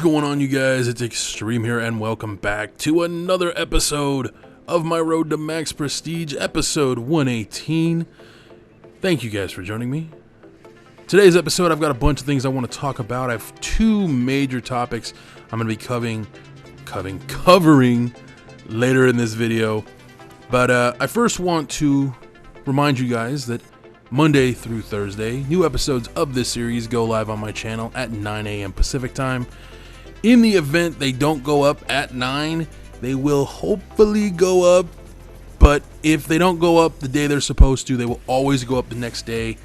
is going on, you guys? It's Extreme here, and welcome back to another episode of my Road to Max Prestige, episode 118. Thank you guys for joining me. Today's episode, I've got a bunch of things I want to talk about. I have two major topics I'm going to be covering later in this video. But I first want to remind you guys that Monday through Thursday, new episodes of this series go live on my channel at 9 a.m. Pacific time. In the event they don't go up at 9, they will hopefully go up. But if they don't go up the day they're supposed to, they will always go up the next day.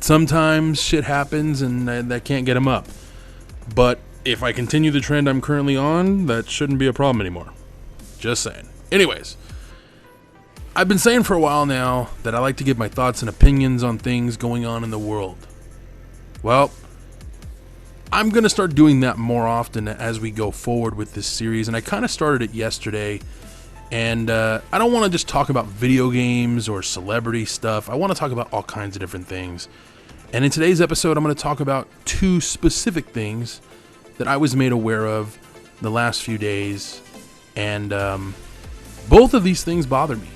Sometimes shit happens and I can't get them up. But if I continue the trend I'm currently on, that shouldn't be a problem anymore. Just saying. Anyways, I've been saying for a while now that I like to give my thoughts and opinions on things going on in the world. Well, I'm going to start doing that more often as we go forward with this series, and I kind of started it yesterday. And I don't want to just talk about video games or celebrity stuff. I want to talk about all kinds of different things. And in today's episode, I'm going to talk about two specific things that I was made aware of the last few days. And both of these things bother me.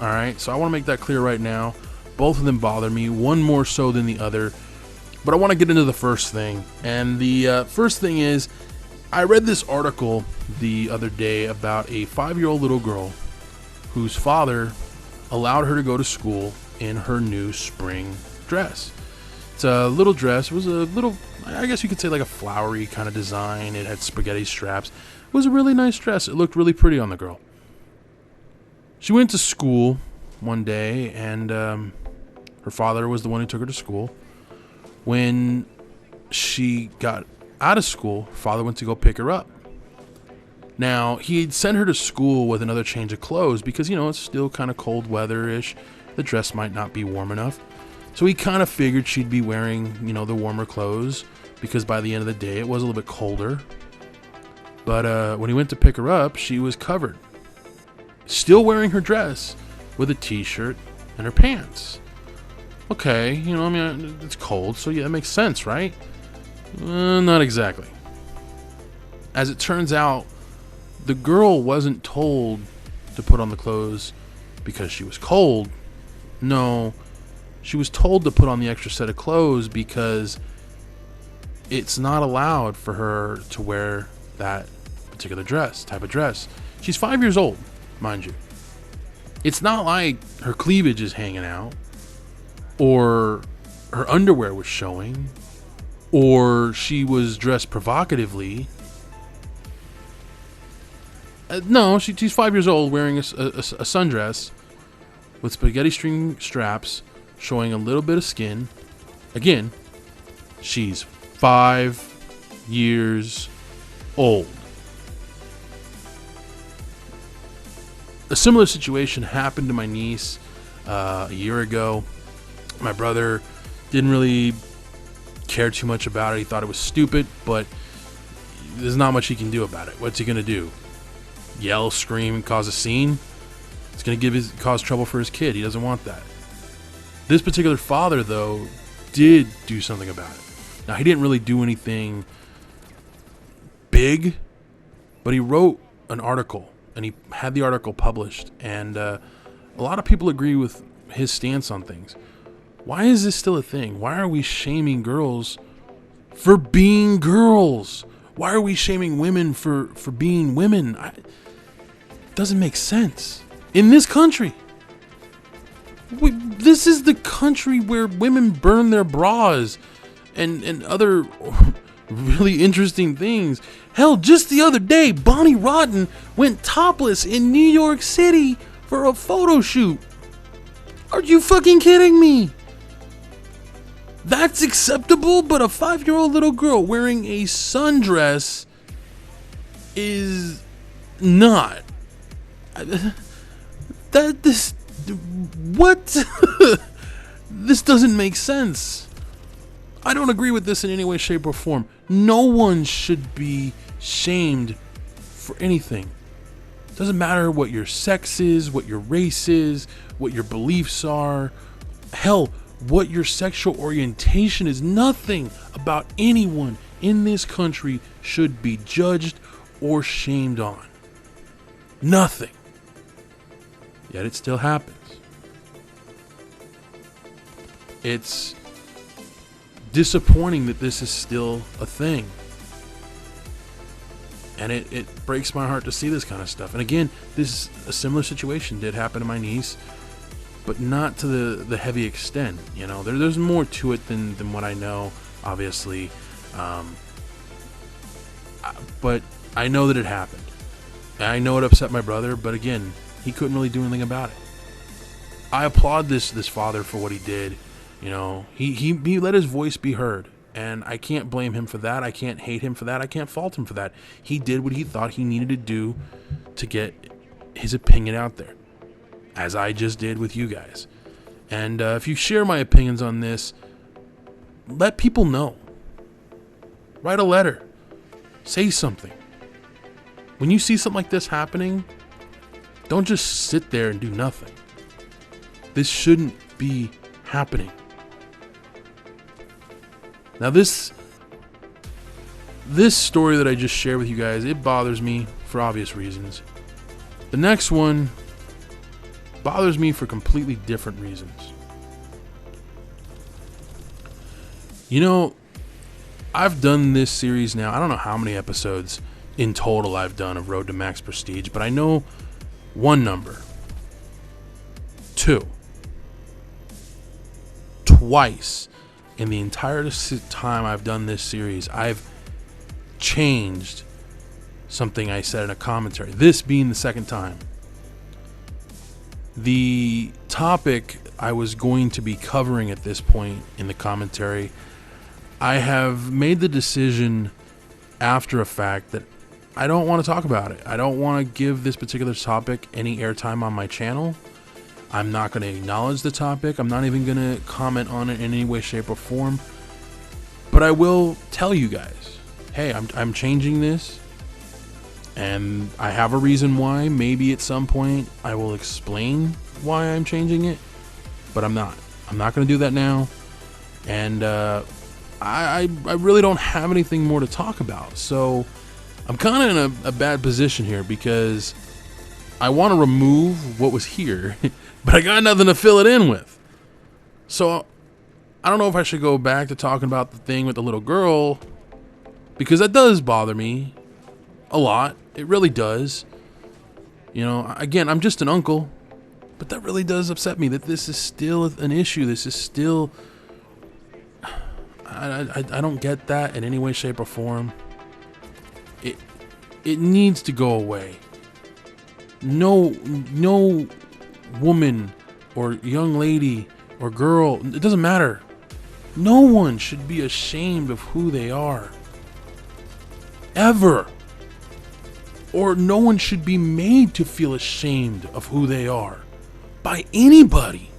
All right, so I want to make that clear right now. Both of them bother me, one more so than the other. But I want to get into the first thing. And the first thing is, I read this article the other day about a 5-year-old little girl whose father allowed her to go to school in her new spring dress. It's a little dress. It was a little, I guess you could say like a flowery kind of design. It had spaghetti straps. It was a really nice dress. It looked really pretty on the girl. She went to school one day, and her father was the one who took her to school. When she got out of school, her father went to go pick her up. Now, he'd sent her to school with another change of clothes because, you know, it's still kind of cold weather-ish. The dress might not be warm enough. So he kind of figured she'd be wearing, you know, the warmer clothes because by the end of the day, it was a little bit colder. But when he went to pick her up, she was covered. Still wearing her dress with a t-shirt and her pants. Okay, you know, I mean, it's cold, so yeah, that makes sense, right? Not exactly. As it turns out, the girl wasn't told to put on the clothes because she was cold. No, she was told to put on the extra set of clothes because it's not allowed for her to wear that particular type of dress. She's 5 years old, mind you. It's not like her cleavage is hanging out, or her underwear was showing, or she was dressed provocatively. No, she's 5 years old wearing a sundress with spaghetti string straps showing a little bit of skin. Again, she's 5 years old. A similar situation happened to my niece a year ago. My brother didn't really care too much about it. He thought it was stupid, but there's not much he can do about it. What's he going to do? Yell, scream, and cause a scene? It's going to cause trouble for his kid. He doesn't want that. This particular father, though, did do something about it. Now, he didn't really do anything big, but he wrote an article. And he had the article published, and a lot of people agree with his stance on things. Why is this still a thing? Why are we shaming girls for being girls? Why are we shaming women for being women? It doesn't make sense. In this country, this is the country where women burn their bras and other really interesting things. Hell, just the other day, Bonnie Rotten went topless in New York City for a photo shoot. Are you fucking kidding me? That's acceptable, but a 5-year-old little girl wearing a sundress is not. What? This doesn't make sense. I don't agree with this in any way, shape, or form. No one should be shamed for anything. Doesn't matter what your sex is, what your race is, what your beliefs are. Hell, what your sexual orientation is. Nothing about anyone in this country should be judged or shamed on. Nothing. Yet it still happens. It's disappointing that this is still a thing. And it breaks my heart to see this kind of stuff. And again, this a similar situation did happen to my niece, but not to the heavy extent. You know, there's more to it than what I know, obviously. But I know that it happened. And I know it upset my brother, but again, he couldn't really do anything about it. I applaud this father for what he did. You know, he let his voice be heard. And I can't blame him for that. I can't hate him for that. I can't fault him for that. He did what he thought he needed to do to get his opinion out there, as I just did with you guys. And if you share my opinions on this, let people know. Write a letter. Say something. When you see something like this happening, don't just sit there and do nothing. This shouldn't be happening. Now this story that I just shared with you guys, it bothers me for obvious reasons. The next one bothers me for completely different reasons. You know, I've done this series now, I don't know how many episodes in total I've done of Road to Max Prestige, but I know one number. 2. Twice in the entire time I've done this series, I've changed something I said in a commentary. This being the second time. The topic I was going to be covering at this point in the commentary, I have made the decision after a fact that I don't want to talk about it. I don't want to give this particular topic any airtime on my channel. I'm not going to acknowledge the topic. I'm not even going to comment on it in any way, shape, or form. But I will tell you guys, hey, I'm changing this. And I have a reason why. Maybe at some point I will explain why I'm changing it. But I'm not. I'm not going to do that now. And I really don't have anything more to talk about. So I'm kind of in a bad position here because I want to remove what was here, but I got nothing to fill it in with. So I don't know if I should go back to talking about the thing with the little girl, because that does bother me a lot. It really does. You know, again, I'm just an uncle, but that really does upset me that this is still an issue. This is still... I don't get that in any way, shape, or form. It needs to go away. No woman or young lady or girl, it doesn't matter. No one should be ashamed of who they are. Ever. Or no one should be made to feel ashamed of who they are. By anybody.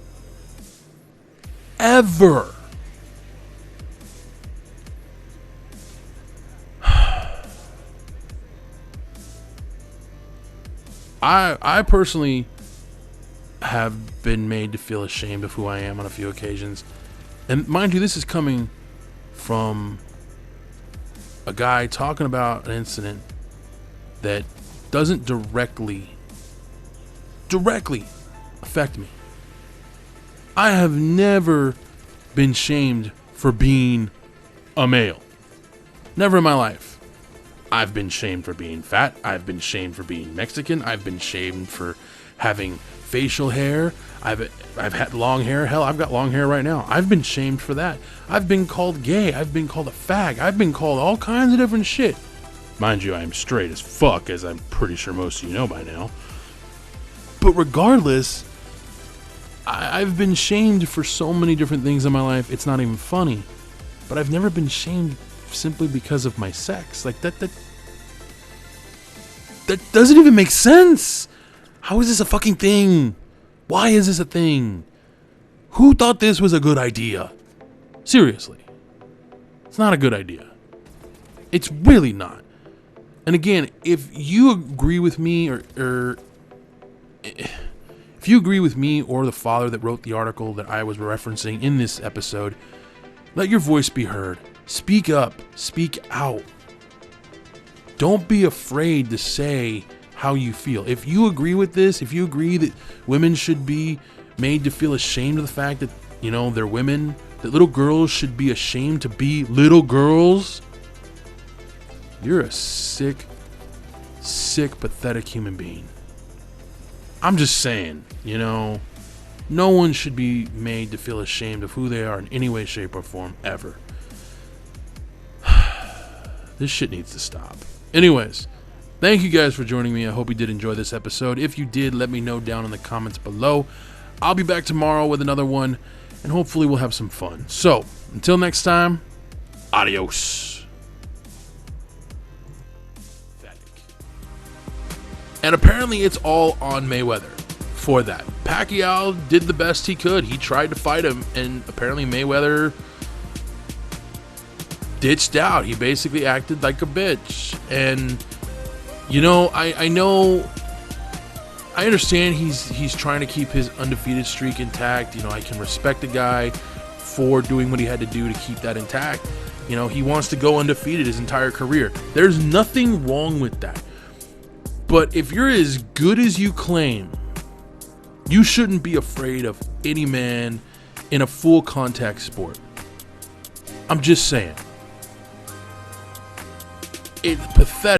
Ever. I personally have been made to feel ashamed of who I am on a few occasions. And mind you, this is coming from a guy talking about an incident that doesn't directly affect me. I have never been shamed for being a male. Never in my life. I've been shamed for being fat. I've been shamed for being Mexican. I've been shamed for having facial hair. I've had long hair. Hell, I've got long hair right now. I've been shamed for that. I've been called gay. I've been called a fag. I've been called all kinds of different shit. Mind you, I'm straight as fuck, as I'm pretty sure most of you know by now. But regardless, I've been shamed for so many different things in my life. It's not even funny. But I've never been shamed simply because of my sex. Like that doesn't even make sense. How is this a fucking thing? Why is this a thing? Who thought this was a good idea? Seriously. It's not a good idea. It's really not. And again, if you agree with me or if you agree with me or the father that wrote the article that I was referencing in this episode, let your voice be heard. Speak up. Speak out. Don't be afraid to say how you feel. If you agree with this, if you agree that women should be made to feel ashamed of the fact that, you know, they're women, that little girls should be ashamed to be little girls, you're a sick, pathetic human being. I'm just saying, you know, no one should be made to feel ashamed of who they are in any way, shape, or form, ever. This shit needs to stop. Anyways, thank you guys for joining me. I hope you did enjoy this episode. If you did, let me know down in the comments below. I'll be back tomorrow with another one, and hopefully we'll have some fun. So, until next time, adios. And apparently it's all on Mayweather for that. Pacquiao did the best he could. He tried to fight him, and apparently Mayweather ditched out. He basically acted like a bitch. And, you know, I understand he's trying to keep his undefeated streak intact. You know, I can respect the guy for doing what he had to do to keep that intact. You know, he wants to go undefeated his entire career. There's nothing wrong with that. But if you're as good as you claim, you shouldn't be afraid of any man in a full contact sport. I'm just saying. It's pathetic.